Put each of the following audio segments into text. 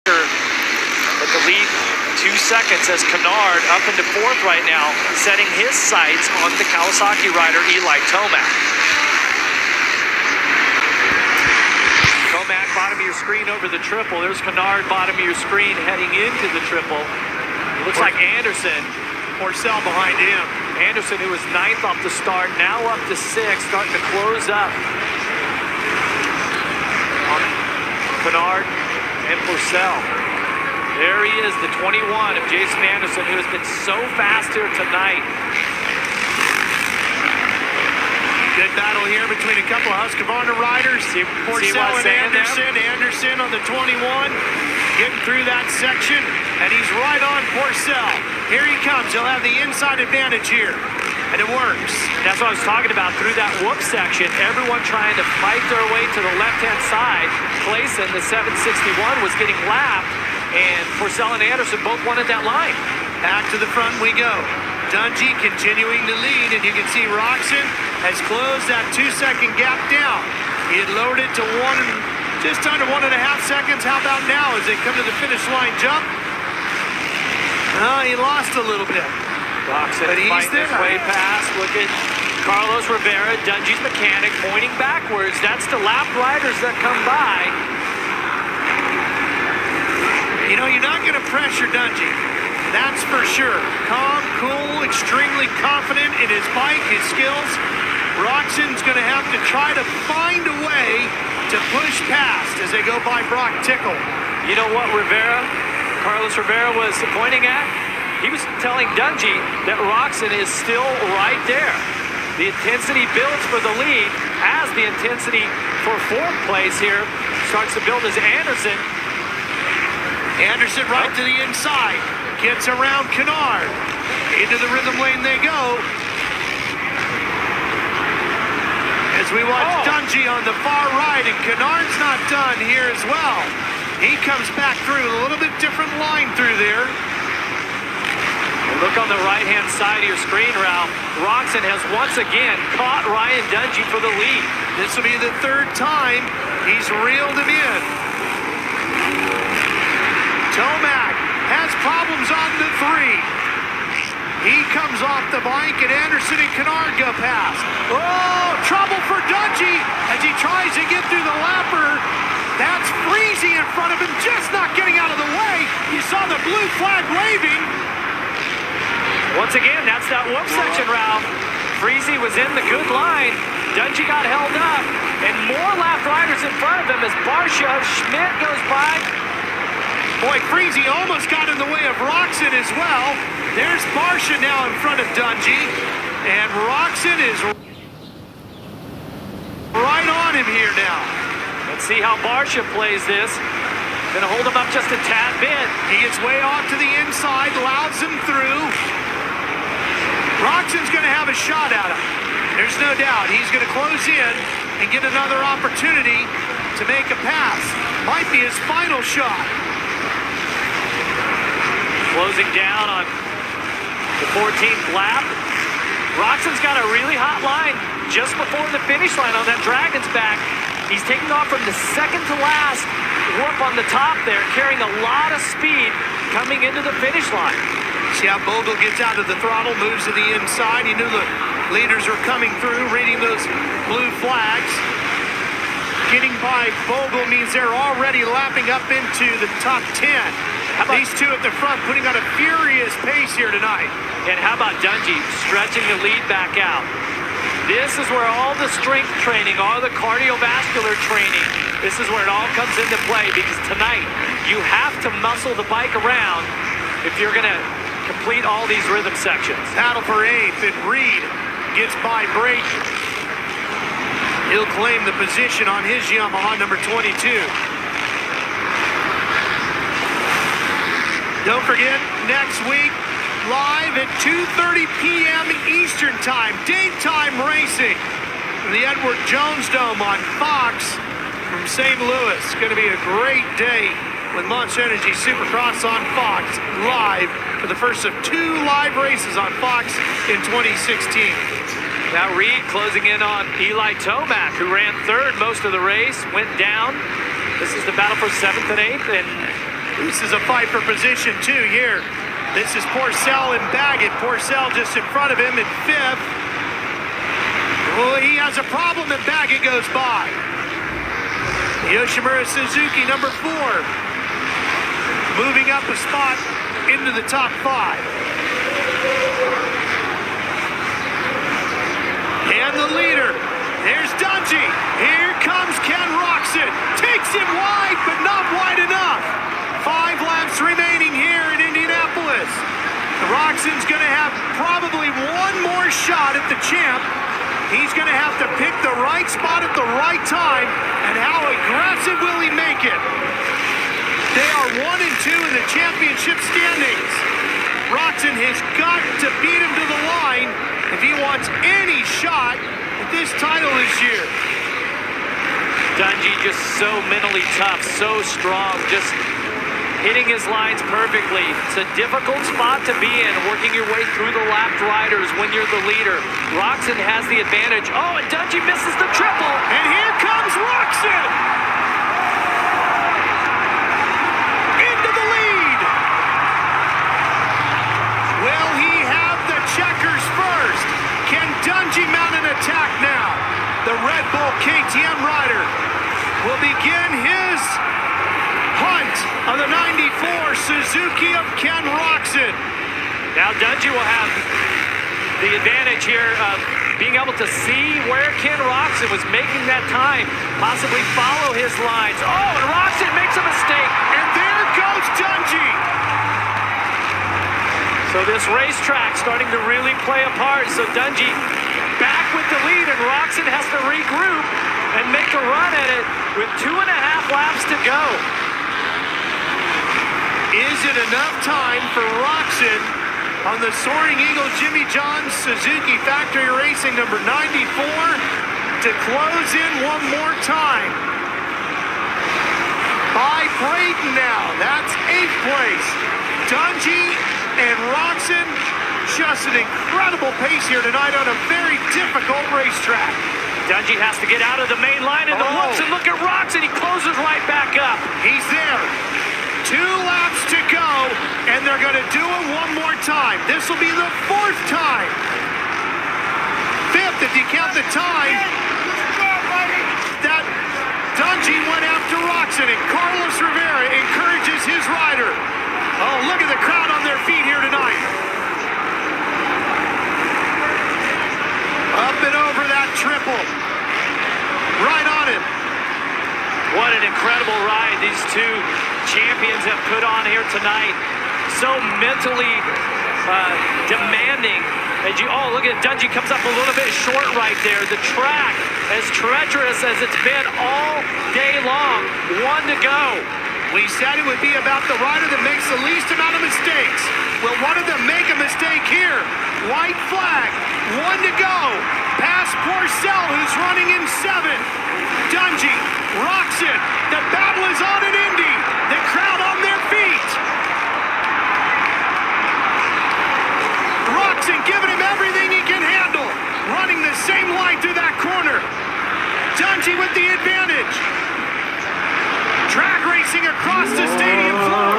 But the lead 2 seconds as Kennard up into fourth right now, setting his sights on the Kawasaki rider Eli Tomac. Tomac, bottom of your screen over the triple. There's Kennard, bottom of your screen, heading into the triple. Looks like Anderson. Porcel behind him. Anderson, who was ninth off the start, now up to sixth, starting to close up on Kennard and Porcel. There he is, the 21 of Jason Anderson, who has been so fast here tonight. Good battle here between a couple of Husqvarna riders. Porcel and Anderson. Anderson on the 21, getting through that section, and he's right on Porcel. Here he comes. He'll have the inside advantage here, and it works. That's what I was talking about. Through that whoop section, everyone trying to fight their way to the left-hand side. Clayson, the 761, was getting lapped, and Porcel and Anderson both wanted that line. Back to the front we go. Dungey continuing to lead, and you can see Roczen has closed that 2-second gap down. He had lowered it to just under 1.5 seconds. How about now as they come to the finish line jump? He lost a little bit. Roczen fighting his way past. Look at Carlos Rivera, Dungey's mechanic, pointing backwards. That's the lap riders that come by. You know, you're not going to pressure Dungey. That's for sure. Calm, cool, extremely confident in his bike, his skills. Roczen's going to have to try to find a way to push past as they go by Brock Tickle. You know what Carlos Rivera was pointing at? He was telling Dungey that Roczen is still right there. The intensity builds for the lead as the intensity for fourth place here starts to build as Anderson. Anderson right to the inside. Gets around Kennard. Into the rhythm lane they go. As we watch Dungey on the far right, and Kennard's not done here as well. He comes back through a little bit different line through there. And look on the right-hand side of your screen, Ralph. Roczen has once again caught Ryan Dungey for the lead. This will be the third time he's reeled him in. Tomac has problems on the 3. He comes off the bike, and Anderson and Kennard go past. Oh, trouble for Dungey as he tries to get through the lapper. That's Freezy in front of him, just not getting out of the way. You saw the blue flag waving. Once again, that's that whoop section, Ralph. Freezy was in the good line. Dungey got held up, and more lap riders in front of him as Barsha Schmidt goes by. Boy, Freezy almost got in the way of Roczen as well. There's Barsha now in front of Dungey, and Roczen is right on him here now. Let's see how Barsha plays this. Gonna hold him up just a tad bit. He gets way off to the inside, louds him through. Roczen's gonna have a shot at him. There's no doubt. He's gonna close in and get another opportunity to make a pass. Might be his final shot. Closing down on the 14th lap. Roczen's got a really hot line just before the finish line on that Dragon's back. He's taking off from the second to last whoop on the top there, carrying a lot of speed coming into the finish line. See how Bogle gets out of the throttle, moves to the inside. He knew the leaders were coming through, reading those blue flags. Getting by Bogle means they're already lapping up into the top 10. These two at the front putting on a furious pace here tonight. And how about Dungey stretching the lead back out? This is where all the strength training, all the cardiovascular training, this is where it all comes into play, because tonight you have to muscle the bike around if you're going to complete all these rhythm sections. Battle for 8th, and Reed gets by Brayton. He'll claim the position on his Yamaha number 22. Don't forget, next week, live at 2:30 p.m. Eastern Time, daytime racing from the Edward Jones Dome on Fox from St. Louis. It's going to be a great day with Monster Energy Supercross on Fox, live for the first of 2 live races on Fox in 2016. Now Reed closing in on Eli Tomac, who ran third most of the race, went down. This is the battle for 7th and 8th, and This is a fight for position 2 here. This is Porcel and Baggett. Porcel just in front of him in 5th. Oh, he has a problem and Baggett goes by. Yoshimura Suzuki, number 4. Moving up a spot into the top 5. And the leader, there's Dungey. Here comes Ken Roczen. Takes him wide, but not wide enough. 5 laps remaining here in Indianapolis. Roczen's going to have probably one more shot at the champ. He's going to have to pick the right spot at the right time, and how aggressive will he make it? They are 1 and 2 in the championship standings. Roczen has got to beat him to the line if he wants any shot at this title this year. Dungey just so mentally tough, so strong, just hitting his lines perfectly. It's a difficult spot to be in, working your way through the lapped riders when you're the leader. Roczen has the advantage. Oh, and Dungey misses the triple. And here comes Roczen! Into the lead! Will he have the checkers first? Can Dungey mount an attack now? The Red Bull KTM rider will begin his hunt of the 94 Suzuki of Ken Roczen. Now Dungey will have the advantage here of being able to see where Ken Roczen was making that time, possibly follow his lines. Oh, and Roczen makes a mistake. And there goes Dungey. So this racetrack starting to really play a part. So Dungey back with the lead, and Roczen has to regroup and make a run at it with 2.5 laps to go. Is it enough time for Roczen on the Soaring Eagle Jimmy John's Suzuki Factory Racing number 94 to close in one more time? By Braden now, that's 8th place. Dungey and Roczen, just an incredible pace here tonight on a very difficult racetrack. Dungey has to get out of the main line in the whoops, and look at Roczen, he closes right back up. He's there. 2 laps to go, and they're going to do it one more time. This will be the 4th time. 5th if you count the time that Dungey went after Roczen, and Carlos Rivera encourages his rider. Oh, look at the crowd on their feet here tonight. Up and over that triple. Right on it. What an incredible ride these two champions have put on here tonight. So mentally demanding. Oh, look at Dungey comes up a little bit short right there. The track as treacherous as it's been all day long. 1 to go. We said it would be about the rider that makes the least amount of mistakes. Will one of them make a mistake here? White flag. 1 to go. Past Porcel, who's running in 7th. Dungey, Roczen, the battle is on in Indy. The crowd on their feet. Roczen giving him everything he can handle. Running the same line through that corner. Dungey with the advantage. Drag racing across the stadium floor.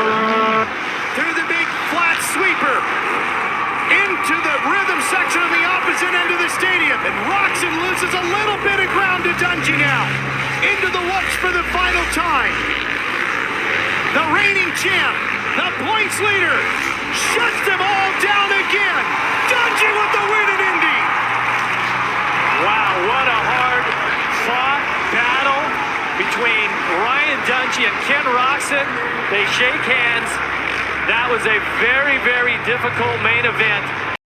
Through the big flat sweeper. Into the rhythm section of the opposite end of the stadium. And Roczen loses a little bit of ground to Dungey now. Into the whoops for the final time. The reigning champ, the points leader, shuts them all down again. Dungey with the win in Indy. Wow, what a hard-fought battle between Ryan Dungey and Ken Roczen. They shake hands. That was a very, very difficult main event.